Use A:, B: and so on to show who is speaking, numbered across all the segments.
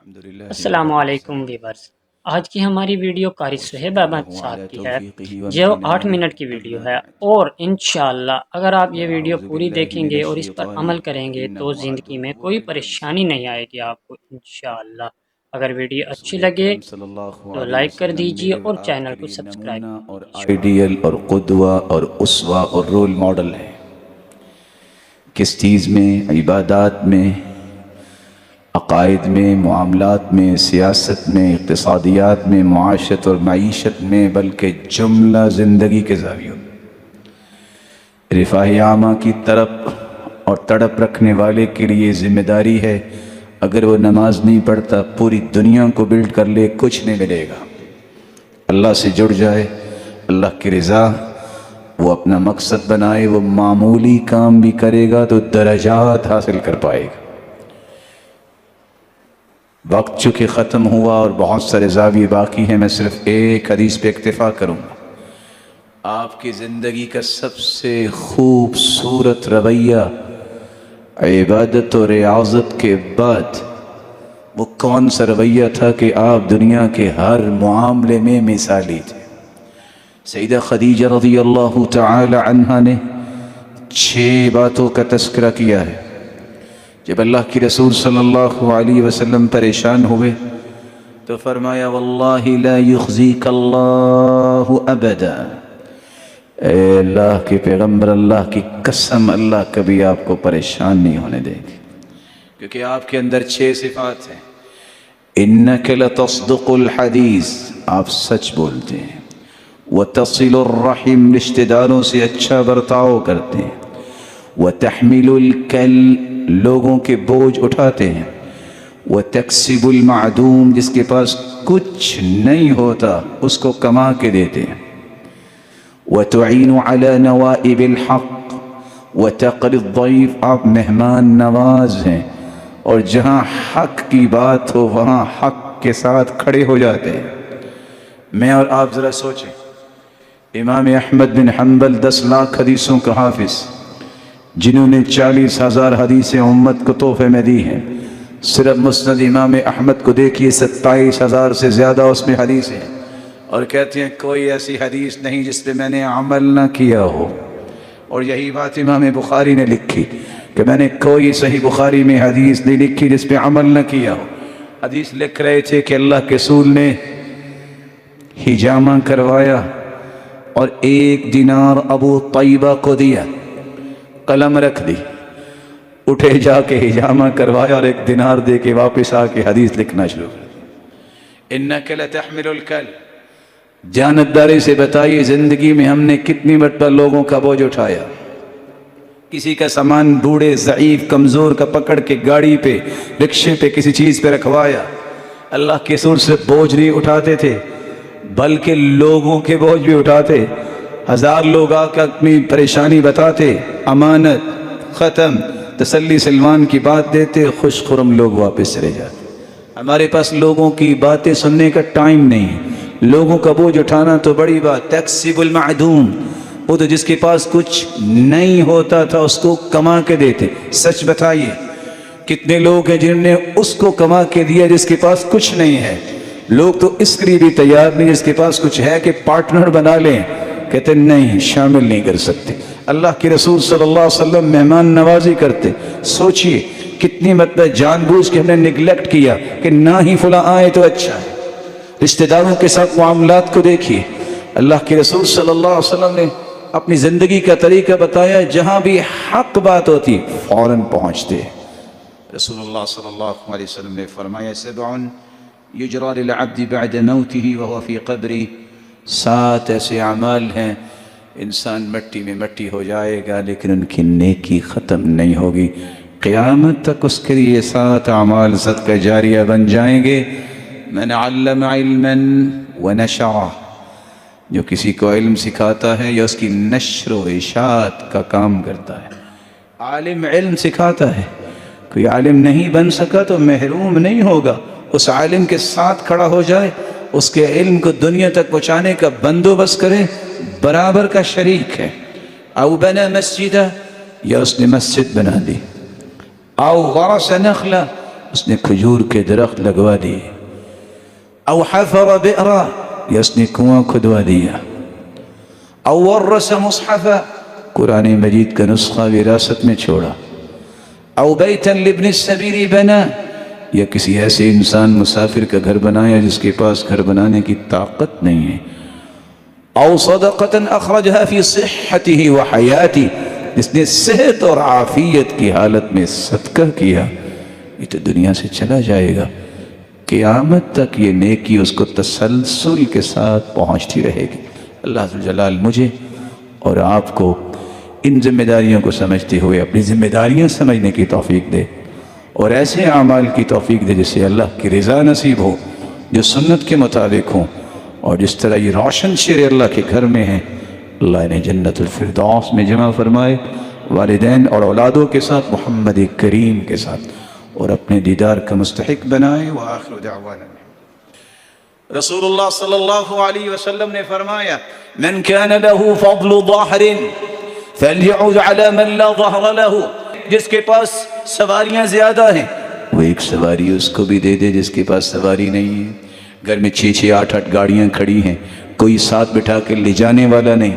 A: السلام علیکم ویورز، آج کی ہماری ویڈیو قاری صہیب احمد صاحب کی ہے جو 8 منٹ کی ویڈیو ہے، اور انشاءاللہ اگر آپ یہ ویڈیو پوری دیکھیں گے اور اس پر عمل کریں گے تو زندگی میں کوئی پریشانی نہیں آئے گی آپ کو انشاءاللہ۔ اگر ویڈیو اچھی لگے تو لائک کر دیجئے اور چینل کو سبسکرائب
B: اور
A: کر دیجئے۔
B: آئیڈیل اور قدوہ اور اسوہ اور رول ماڈل ہے۔ کس چیز میں؟ عبادات میں، عقائد میں، معاملات میں، سیاست میں، اقتصادیات میں، معاشرت اور معیشت میں، بلکہ جملہ زندگی کے زاویوں میں۔ رفاہ عامہ کی طرف اور تڑپ رکھنے والے کے لیے ذمہ داری ہے، اگر وہ نماز نہیں پڑھتا پوری دنیا کو بلڈ کر لے کچھ نہیں ملے گا۔ اللہ سے جڑ جائے، اللہ کی رضا وہ اپنا مقصد بنائے، وہ معمولی کام بھی کرے گا تو درجات حاصل کر پائے گا۔ وقت چونکہ ختم ہوا اور بہت سارے زاویے باقی ہیں، میں صرف ایک حدیث پہ اکتفا کروں گا۔ آپ کی زندگی کا سب سے خوبصورت رویہ عبادت و ریاضت کے بعد وہ کون سا رویہ تھا کہ آپ دنیا کے ہر معاملے میں مثالی تھے؟ سیدہ خدیجہ رضی اللہ تعالی عنہا نے 6 باتوں کا تذکرہ کیا ہے۔ جب اللہ کی رسول صلی اللہ علیہ وسلم پریشان ہوئے تو فرمایا واللہ لا یخزیک اللہ ابدا، اے اللہ کے پیغمبر، اللہ کی قسم اللہ کبھی آپ کو پریشان نہیں ہونے دے گی، کیونکہ آپ کے اندر 6 صفات ہیں۔ انک لتصدق الحدیث، آپ سچ بولتے ہیں، وتصل الرحم، رشتہ داروں سے اچھا برتاؤ کرتے ہیں، وتحمل الکل، لوگوں کے بوجھ اٹھاتے ہیں، وتکسب المعدوم، جس کے پاس کچھ نہیں ہوتا اس کو کما کے دیتے ہیں، وتعین علی نوائب الحق، وتقری الضیف، آپ مہمان نواز ہیں اور جہاں حق کی بات ہو وہاں حق کے ساتھ کھڑے ہو جاتے ہیں۔ میں اور آپ ذرا سوچیں، امام احمد بن حنبل 10 لاکھ حدیثوں کا حافظ، جنہوں نے 40,000 حدیثیں امت کو تحفے میں دی ہیں، صرف مسند امام احمد کو دیکھیے 27,000 سے زیادہ اس میں حدیثیں ہیں، اور کہتے ہیں کوئی ایسی حدیث نہیں جس پہ میں نے عمل نہ کیا ہو۔ اور یہی بات امام بخاری نے لکھی کہ میں نے کوئی صحیح بخاری میں حدیث نہیں لکھی جس پہ عمل نہ کیا ہو۔ حدیث لکھ رہے تھے کہ اللہ کے رسول نے حجامہ کروایا اور 1 دینار ابو طیبہ کو دیا، قلم رکھ دی، اٹھے جا کے حجامہ کروایا اور 1 دینار دے کے واپس آ کے حدیث لکھنا شروع کر۔ انک لتحمل الکل، جانتداری سے بتائیے زندگی میں ہم نے کتنی مرتبہ لوگوں کا بوجھ اٹھایا، کسی کا سامان بوڑھے ضعیف کمزور کا پکڑ کے گاڑی پہ رکشے پہ کسی چیز پہ رکھوایا۔ اللہ کے رسول سے بوجھ نہیں اٹھاتے تھے بلکہ لوگوں کے بوجھ بھی اٹھاتے۔ 1000 لوگ آ کے اپنی پریشانی بتاتے، امانت ختم، تسلی سلمان کی بات دیتے، خوش خرم لوگ واپس چلے جاتے۔ ہمارے پاس لوگوں کی باتیں سننے کا ٹائم نہیں ہے، لوگوں کا بوجھ اٹھانا تو بڑی بات۔ تکسب المعدوم، وہ تو جس کے پاس کچھ نہیں ہوتا تھا اس کو کما کے دیتے۔ سچ بتائیے کتنے لوگ ہیں جنہوں نے اس کو کما کے دیا جس کے پاس کچھ نہیں ہے؟ لوگ تو اس کے لیے بھی تیار نہیں جس کے پاس کچھ ہے کہ پارٹنر بنا لیں، کہتے نہیں، شامل نہیں کر سکتے۔ اللہ کے رسول صلی اللہ علیہ وسلم مہمان نوازی کرتے، سوچئے کتنی مرتبہ جان بوجھ کے ہم نے نیگلیکٹ کیا کہ نہ ہی فلاں آئے تو اچھا ہے۔ رشتہ داروں کے ساتھ معاملات کو دیکھیے، اللہ کے رسول صلی اللہ علیہ وسلم نے اپنی زندگی کا طریقہ بتایا، جہاں بھی حق بات ہوتی فوراً پہنچتے۔ رسول اللہ صلی اللہ علیہ وسلم نے فرمایا 7 یجرى للعبد بعد موته وهو في قبره، 7 ایسے اعمال ہیں انسان مٹی میں مٹی ہو جائے گا لیکن ان کی نیکی ختم نہیں ہوگی، قیامت تک اس کے لیے 7 اعمال صدقہ جاریہ بن جائیں گے۔ من علم علما ونشرہ، جو کسی کو علم سکھاتا ہے یا اس کی نشر و اشاعت کا کام کرتا ہے۔ عالم علم سکھاتا ہے، کوئی عالم نہیں بن سکا تو محروم نہیں ہوگا، اس عالم کے ساتھ کھڑا ہو جائے، اس کے علم کو دنیا تک پہنچانے کا بندوبست کرے، برابر کا شریک ہے۔ او بنا مسجدہ، یا اس نے مسجد بنا دی، او غرس نخلہ، اس نے کھجور کے درخت لگوا دیے. او حفر بئرا, یا اس نے کنواں کھدوا دیا. او ورث مصحفا, قرآن مجید کا نسخہ وراثت میں چھوڑا. او بیتا لابن السبیل بنا, یا کسی ایسے انسان مسافر کا گھر بنایا جس کے پاس گھر بنانے کی طاقت نہیں ہے. او صدقتا اخرجها فی صحته وحیاته, جس نے صحت اور عافیت کی حالت میں صدقہ کیا, یہ تو دنیا سے چلا جائے گا, قیامت تک یہ نیکی اس کو تسلسل کے ساتھ پہنچتی رہے گی. اللہ ذوالجلال مجھے اور آپ کو ان ذمہ داریوں کو سمجھتے ہوئے اپنی ذمہ داریاں سمجھنے کی توفیق دے, اور ایسے اعمال کی توفیق دے جس سے اللہ کی رضا نصیب ہو, جو سنت کے مطابق ہوں, اور جس طرح یہ روشن شیر اللہ کے گھر میں ہیں, اللہ انہیں جنت الفردوس میں جمع فرمائے, والدین اور اولادوں کے ساتھ, محمد کریم کے ساتھ, اور اپنے دیدار کا مستحق بنائے. وآخر دعوانا, رسول اللہ صلی اللہ علیہ وسلم نے فرمایا, من کان له فضل ظہر فلیعود علی من لا ظہر له, جس کے پاس سواریاں زیادہ ہیں وہ ایک سواری اس کو بھی دے دے جس کے پاس سواری نہیں ہے. گھر میں 6-6 8-8 گاڑیاں کھڑی ہیں, کوئی ساتھ بٹھا کے لے جانے والا نہیں,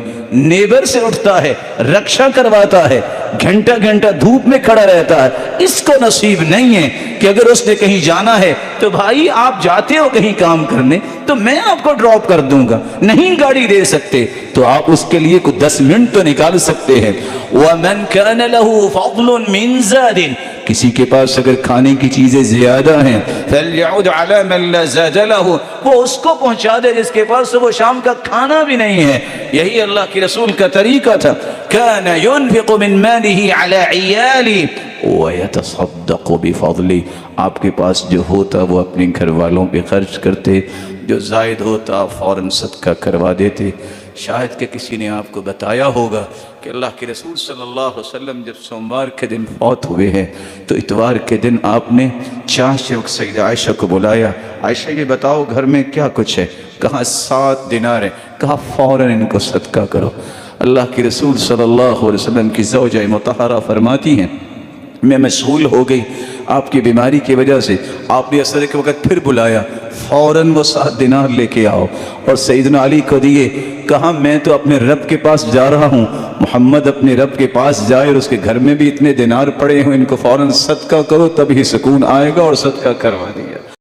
B: نیبر سے اٹھتا ہے, رکشا کرواتا ہے, گھنٹہ گھنٹہ دھوپ میں کھڑا رہتا ہے, اس کو نصیب نہیں ہے کہ اگر اس نے کہیں جانا ہے تو بھائی آپ جاتے ہو کہیں کام کرنے تو میں آپ کو ڈراپ کر دوں گا, نہیں گاڑی دے سکتے تو آپ اس کے لیے کوئی 10 منٹ تو نکال سکتے ہیں. وَمَنْ كَانَ لَهُ فَضْلٌ مِّن زَادٍ, کسی کے پاس اگر کھانے کی چیزیں زیادہ ہیں, فَلْيَعُدْ عَلَى مَنْ لَا زَادَ لَهُ, وہ اس کو پہنچا دے جس کے پاس صبح شام کا کھانا بھی نہیں ہے. یہی اللہ کے رسول کا طریقہ تھا. كَانَ يُنْفِقُ مِنْ مَالِهِ عَلَى عِيَالِهِ وَيَتَصَدَّقُ بِفَضْلِهِ, آپ کے پاس جو ہوتا وہ اپنے گھر والوں پہ خرچ کرتے, جو زائد ہوتا فوراً صدقہ کروا دیتے. شاید کہ کسی نے آپ کو بتایا ہوگا کہ اللہ کے رسول صلی اللہ علیہ وسلم جب سوموار کے دن فوت ہوئے ہیں تو اتوار کے دن آپ نے چاش وقت سیدہ عائشہ کو بلایا, عائشہ یہ بتاؤ گھر میں کیا کچھ ہے؟ کہا 7 دینار ہے. کہا فوراً ان کو صدقہ کرو. اللہ کے رسول صلی اللہ علیہ وسلم کی زوجہ مطہرہ فرماتی ہیں, میں مشغول ہو گئی آپ کی بیماری کی وجہ سے, آپ نے عصر کے وقت پھر بلایا, فوراً وہ 7 دینار لے کے آؤ اور سیدنا علی کو دیے. کہا میں تو اپنے رب کے پاس جا رہا ہوں, محمد اپنے رب کے پاس جائے اور اس کے گھر میں بھی اتنے دینار پڑے ہیں, ان کو فوراً صدقہ کرو تب ہی سکون آئے گا, اور صدقہ کروا دیا.